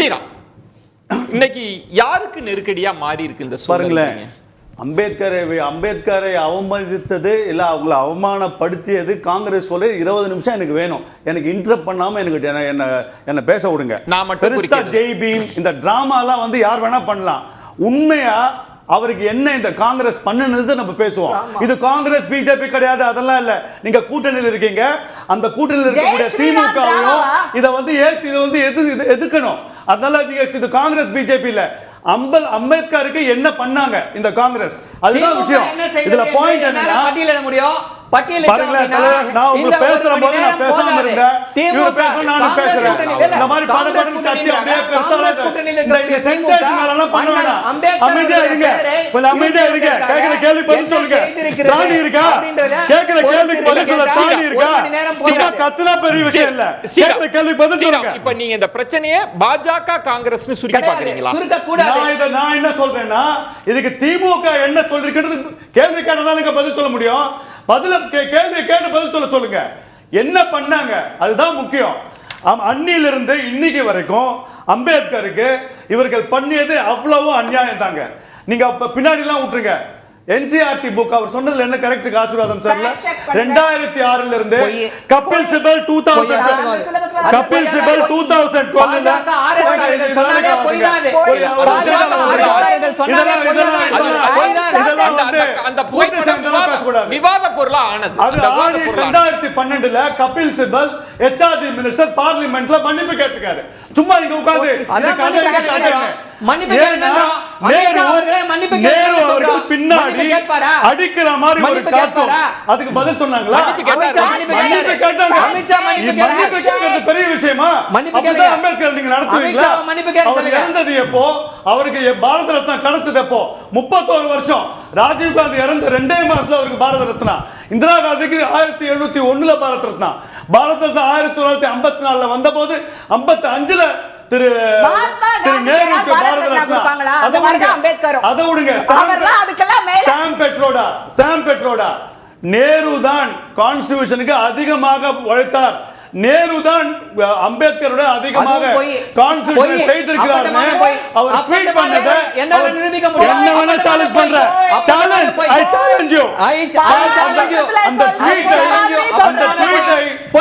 ஸ்ரீராம், இன்னைக்கு யாருக்கு நெருக்கடியா மாறி இருக்கு இந்த பாருங்களேன். அம்பேத்கரை அவமதித்தது இல்ல அவங்களை அவமானப்படுத்தியது காங்கிரஸ் சொல்ல 20 நிமிஷம் எனக்கு வேணும். எனக்கு இன்டரப்ட் பண்ணாம எனக்கு என்ன பேச விடுங்க. பெருசா ஜெய் பீம் இந்த டிராமாலாம் வந்து யார் வேணா பண்ணலாம். உண்மையா அவருக்கு என்ன இந்த காங்கிரஸ் பண்ணுனது நம்ம பேசுவோம். இது காங்கிரஸ் பிஜேபி கிடையாது, அதெல்லாம் இல்ல. நீங்க கூட்டணியில் இருக்கீங்க, அந்த கூட்டணியில் இருக்கக்கூடிய திமுகவையும் இதை வந்து எதுக்கணும். அதனால நீங்க இது காங்கிரஸ் பிஜேபி இல்ல. அம்பேத்கருக்கு என்ன பண்ணாங்க இந்த காங்கிரஸ், அதுதான் விஷயம். இதுல பாயிண்ட் என்னன்னா பட்டியலிட முடியும். நான் உங்க பேசுற போது நான் பேசாம இருந்தேன், இவர் பேசணும் நானும் பேசுறேன். இந்த மாதிரி படபடன்னு கத்தி அப்படியே பேசாத இந்த சென்சேஷனல் எல்லாம் பண்ண வேண்டாம். அமைதியா இருங்க, கொஞ்சம் அமைதியா இருங்க. கேக்குற கேள்வி பதில் சொல்லுங்க. தாண்டி இருக்கா? கேக்குற கேள்விக்கு பதில் சொல்ல தாண்டி இருக்கா? சும்மா கத்துனா பெரிய விஷயம் இல்ல. கேக்குற கேள்வி பதில் சொல்லுங்க. இப்ப நீங்க இந்த பிரச்சனையை பாஜக காங்கிரஸ்னு சுருக்கி பாக்குறீங்களா? சுருக்க கூடாது. நான் என்ன சொல்றேன்னா, இதுக்கு திமுக என்ன சொல்லிருக்கிறது கேள்வி கேட்டதால நீங்க பதில் சொல்ல முடியும். கேள்வி கேட்டு பதில் சொல்லுங்க. என்ன பண்ணாங்க அதுதான் முக்கியம். அன்னிலிருந்து இன்னைக்கு வரைக்கும் அம்பேத்கருக்கு இவர்கள் பண்ணியது அவ்வளவு அநியாயம் தாங்க. நீங்க பின்னாடி எல்லாம் விட்டுருங்க. NCERT புக் அவர் சொன்னதுல என்ன கரெக்ட் ஆசீர்வாதம் சார்ல 2006 இருந்து கபில் சிபல் 2012 கபில் சிபல் 2012 அந்த விவாத பொருளா ஆனது. அது 2012 கபில் சிபல் HRD மினிஸ்டர் பார்லிமெண்ட்ல மன்னிப்பு கேட்டிருக்காரு. சும்மா இங்க உட்கார்ந்து பின்னாடி அடிக்கிற மாதிரி ஒரு காட்டும். அதுக்கு பதில் சொன்னாங்களா? பெரிய விஷயமா? அம்பேத்கர் நீங்க நடத்துவீங்களா? அவர் இறந்தது எப்போ? அவருக்கு பாரத ரத்னா கிடைச்சது எப்போ? 31 வருஷம். ராஜீவ் காந்தி இறந்த 2 மாசத்துல அவருக்கு பாரத ரத்னா. இந்திரா காந்திக்கு 1701 பாரத ரத்னா. பாரத ரத்னா 1954 வந்த போது 55 திரு நேருக்கு பாரத ரத்னா. அதை விடுங்க. சாம் பெட்ரோடா நேரு தான் கான்ஸ்டிடியூஷனுக்கு அதிகமாக உழைத்தார். நேரு தான் அம்பேத்கரோட அதிகமாக கான்ஸ்டிடியூஷன் செய்திருக்கிறார். அவர் ட்வீட் பண்ணது என்னால நிரூபிக்க முடியும். என்ன வேணா சேலஞ்ச் பண்ற. Challenge I challenge you. அந்த ட்வீட்டை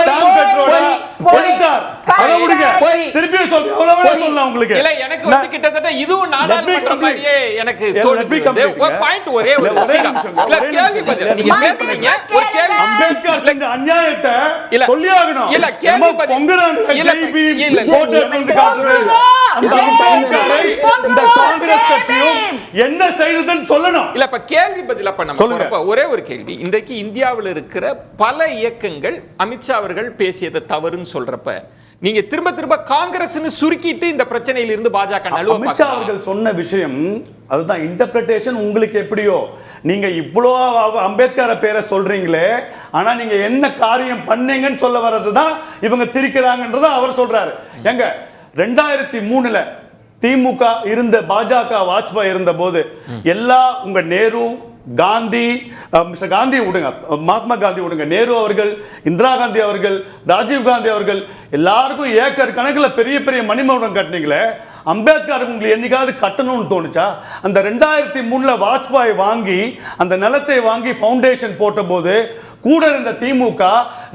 சாம் பெட்ரோடா போயிட்டார். அத விடுங்க. திருப்பி சொல்ல எவ்வளவு வேணா சொல்லலாம் உங்களுக்கு. இல்ல எனக்கு வந்து கிட்டத்தட்ட இதுவும் நாடாளுமன்ற மாதிரியே எனக்கு தோணுது. ஒரு பாயிண்ட் ஒரே ஒரு இல்ல கேள்வி பதில் நீங்க பேசுறீங்க. ஒரு கேள்வி அம்பேத்கர் செஞ்ச அநியாயத்தை சொல்லி ஆகணும். இல்ல கேள்வி பதில் இந்த காங்கிரஸ் கட்சியும் என்ன செய்ததுன்னு சொல்லணும். இல்ல இப்ப கேள்வி பதிலா பண்ண ஒரே ஒரு கேள்வி. இன்றைக்கு இந்தியாவில் இருக்கிற பல இயக்கங்கள் அமித்ஷா அவர்கள் பேசியதை தவறுன்னு சொல்றப்ப நீங்க திரும்ப திரும்ப காங்கிரஸ்னு சுருக்கிட்டு இந்த பிரச்சனையில இருந்து பாஜக நழுவ அமித்ஷா அவர்கள் சொன்ன விஷயம் அதுதான் இன்டர்பிரேஷன். உங்களுக்கு எப்படியோ நீங்க இவ்வளோ அம்பேத்கர் பேரை சொல்றீங்களே, ஆனா நீங்க என்ன காரியம் பண்ணீங்கன்னு சொல்ல வர்றதுதான் இவங்க திரிக்கிறாங்கன்றத அவர் சொல்றாரு. எங்க 2003 திமுக இருந்த பாஜக வாஜ்பாய் இருந்த போது எல்லா உங்க நேரு காந்தி மிஸ்டர் காந்தி விடுங்க, மகாத்மா காந்தி விடுங்க, நேரு அவர்கள், இந்திரா காந்தி அவர்கள், ராஜீவ் காந்தி அவர்கள் எல்லாருக்கும் ஏக்கர் கணக்கில் பெரிய பெரிய மணிமகுடம் கட்டினீங்களே, அம்பேத்கர் உங்களுக்கு என்னைக்காவது கட்டணும்னு தோணுச்சா? அந்த 2003 வாஜ்பாய் வாங்கி அந்த நிலத்தை வாங்கி ஃபவுண்டேஷன் போட்ட போது கூட இருந்த திமுக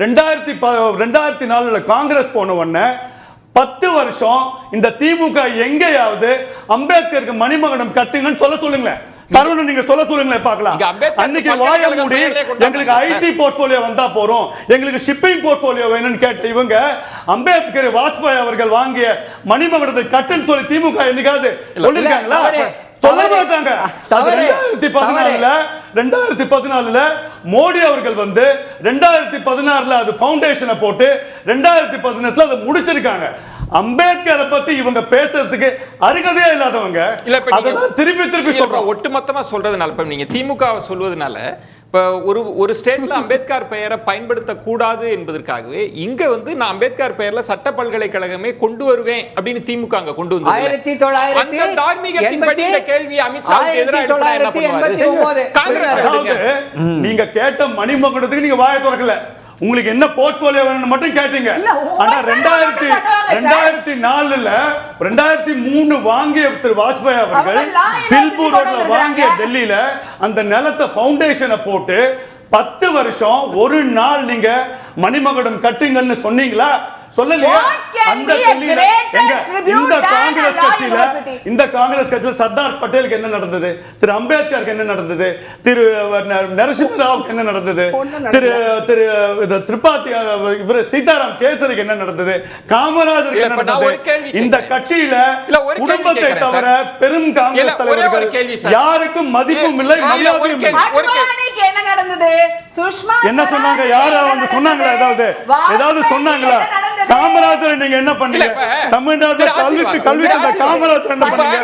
2004 காங்கிரஸ் போன உடனே 10 வருஷம் இந்த திமுக எங்கேயாவது அம்பேத்கருக்கு மணிமகுடம் கட்டுங்கன்னு சொல்லுங்களேன். சரவணன் நீங்க சொல்லுங்களேன் பார்க்கலாம். அன்னைக்கு வாய மூடி எங்களுக்கு ஐடி போர்ட்ஃபோலியோ வந்தா போறோம், எங்களுக்கு ஷிப்பிங் போர்ட்ஃபோலியோ வேணும்னு கேட்ட இவங்க அம்பேத்கர் வாஜ்பாய் அவர்கள் வாங்கிய மணிமகுடத்தை கட்டுன்னு சொல்லி திமுக என்னைக்காவது சொல்லிருக்காங்களா? சொல்ல மாட்டாங்க. 2014 மோடி அவர்கள் வந்து 2016 அது ஃபவுண்டேஷனை போட்டு 2018 அதை முடிச்சிருக்காங்க. அம்பேத்கரை பத்தி இவங்க பேசுறதுக்கு அருகதையே இல்லாதவங்க திருப்பி சொல்றோம். ஒட்டுமொத்தமா சொல்றதுனால இப்ப நீங்க திமுக சொல்வதனால இப்ப ஒரு ஸ்டேட்ல அம்பேத்கர் பெயரை பயன்படுத்த கூடாது என்பதற்காகவே இங்க வந்து நான் அம்பேத்கர் பெயர்ல சட்ட பல்கலைக்கழகமே கொண்டு வருவேன் அப்படின்னு திமுக அங்க கொண்டு வந்து 1900 தார்மீகத்தின்படி இந்த கேள்வி அமித்ஷாவுக்கு எதிராக காங்கிரஸ் நீங்க கேட்ட மணிமகுடத்துக்கு நீங்க வாயை திறக்கல. உங்களுக்கு என்ன போர்ட்போலியோ வேணும்னு மட்டும் கேட்டீங்க. இல்ல, ஆனா ஒவ்வொரு 2004ல 2003 வாங்கிய திரு வாஜ்பாய் அவர்கள் பில்பூர் ரோட்ல வாங்கிய டெல்லியில அந்த நிலத்தை ஃபவுண்டேஷனை போட்டு 10 வருஷம் ஒரு நாள் நீங்க மணிமகுடம் கட்டுங்கன்னு சொன்னீங்களா? சொல்லலையா? அந்த டெல்லியில இந்த காங்கிரஸ் கட்சியில சர்தார் பட்டேலுக்கு என்ன நடந்தது, திரு அம்பேத்கருக்கு என்ன நடந்தது, திரு நரசிம்ம ராவுக்கு என்ன நடந்தது, திரு திரு திரிபாதி இவர் சீதாராம் கேசருக்கு என்ன நடந்தது, காமராஜருக்கு என்ன நடந்தது? இந்த கட்சியில குடும்பத்தை தவிர பெரும் காங்கிரஸ் தலைவர்கள் யாருக்கும் மதிப்பும் இல்லை, மரியாதையும் இல்லை. என்ன நடந்தது? சுஷ்மா என்ன சொன்னாங்க? யாரா வந்து சொன்னாங்களா? ஏதாவது சொன்னாங்களா? காமராஜர் நீங்க என்ன பண்ணீங்க? தமிழ்நாட்டுல கல்வி காமராஜர் என்ன பண்ணீங்க?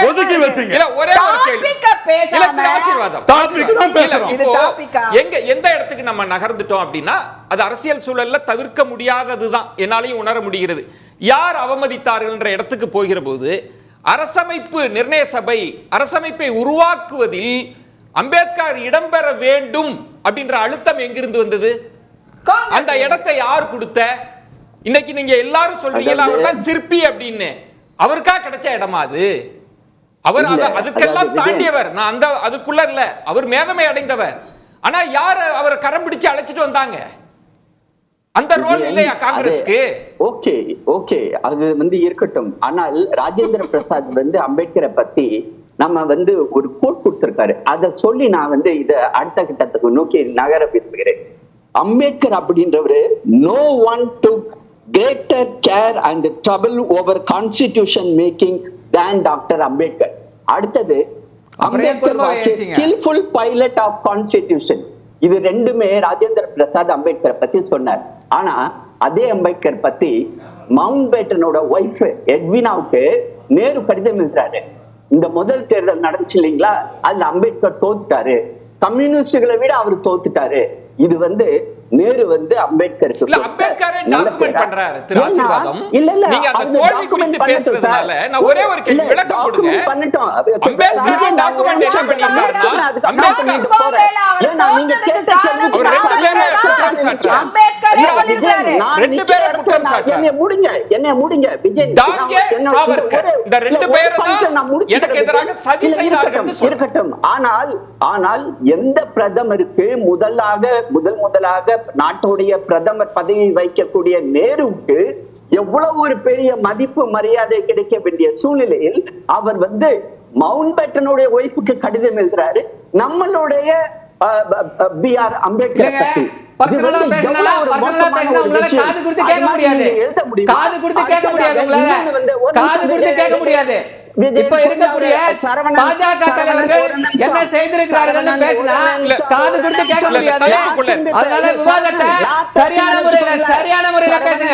ஒதுக்கி வச்சீங்க. இல்ல ஒரே ஒரு கேள்வி. இல்ல ஆசீர்வாதம். டாபிக் தான் பேசுறோம். இது டாபிக்கா? எந்த இடத்துக்கு நம்ம நகர்ந்துட்டோம் அப்படின்னா அது அரசியல் சூழல்ல தவிர்க்க முடியாததுதான். என்னாலையும் உணர முடிகிறது. யார் அவமதித்தார்கள் என்ற இடத்துக்கு போகிற போது அரசமைப்பு நிர்ணய சபை அரசமைப்பை உருவாக்குவதில் அம்பேத்கர் இடம்பெற வேண்டும் அப்படின்ற அழுத்தம் எங்கிருந்து வந்தது? அந்த இடத்தை யார் கொடுத்த? இன்னைக்கு நீங்க எல்லாரும் சொல்றீங்க அவர் தான் சிற்பி அப்படின்னு. அவருக்கா கிடைச்ச இடமா அது? அவர் அதுக்கெல்லாம் தாண்டியவர். நான் அந்த அதுக்குள்ள இல்ல, அவர் மேதமை அடைந்தவர். ஆனா யார் அவரை கரம் பிடிச்சு அழைச்சிட்டு வந்தாங்க? அந்த ரோல் இல்லையா காங்கிரஸ்க்கு? ஓகே ஓகே, அது வந்து இருக்கட்டும். ஆனால் ராஜேந்திர பிரசாத் வந்து அம்பேத்கரை பத்தி நம்ம வந்து ஒரு கோட் கொடுத்திருக்காரு. அதை சொல்லி நான் வந்து இத அடுத்த கட்டத்துக்கு நோக்கி நகர விரும்புகிறேன். அம்பேத்கர் அப்படின்றவரு no one took greater care and trouble over constitution making than doctor Ambedkar. அடுத்தது Ambedkar was a skillful pilot of constitution. இது ரெண்டுமே ராஜேந்திர பிரசாத் அம்பேத்கரை பத்தி சொன்னார். ஆனா அதே அம்பேத்கர் பத்தி மவுண்ட் பேட்டனோட ஒய்ஃப் எட்வினாவுக்கு நேரு கடிதம் எழுதுறாரு. இந்த முதல் தேர்தல் நடந்துச்சு இல்லைங்களா, அதுல அம்பேத்கர் தோத்துட்டாரு, கம்யூனிஸ்டுகளை விட அவர் தோத்துட்டாரு. இது வந்து நேரு வந்து அம்பேத்கருக்கு இல்ல அம்பேத்கரை டாக்குமெண்ட் பண்றாரு திரு ஆசீர்வாதம். நீங்க அந்த தோல்வி குறித்து பேசுறதுனால நான் ஒரே ஒரு கேள்வி விளக்கம் கொடுங்க. அம்பேத்கரை டாக்குமெண்டேஷன் பண்ணிருக்காருன்னா அம்பேத்கர் ஏன்னா நீங்க கேட்ட கேள்வி ரெண்டு பேரை குற்றம் சாட்டுறாரு. ரெண்டு பேரை குற்றம் சாட்டுறாரு. என்ன முடிங்க விஜய் டாங்கே சாவர்கர் இந்த ரெண்டு பேரும் தான் எனக்கு எதிராக சதி செய்தார்கள். இருக்கட்டும். ஆனால் எந்த பிரதமருக்கு முதலாக நாட்டுடைய பிரதமர் பதவி வைக்கக்கூடிய நேருவுக்கு எவ்வளவு ஒரு பெரிய மதிப்பு மரியாதை கிடைக்க வேண்டிய சூழ்நிலையில் அவர் வந்து மவுண்ட் பேட்டனுடைய ஒய்ஃபுக்கு கடிதம் எழுதுறாரு. நம்மளுடைய பி.ஆர். அம்பேத்கர் பத்தி இப்ப இருக்கக்கூடிய பாஜக தலைவர்கள் என்ன செய்திருக்கிறார்கள் பேசினா காது கொடுத்து கேட்க முடியாது. அதனால விவாதத்தை சரியான முறையில பேசுங்க.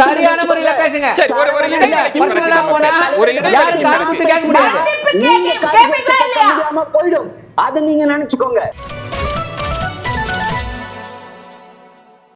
சரியான முறையில பேசுங்க. யாரும் காது கொடுத்து கேட்க முடியாது. போயிடும். அதை நீங்க நினைச்சுக்கோங்க.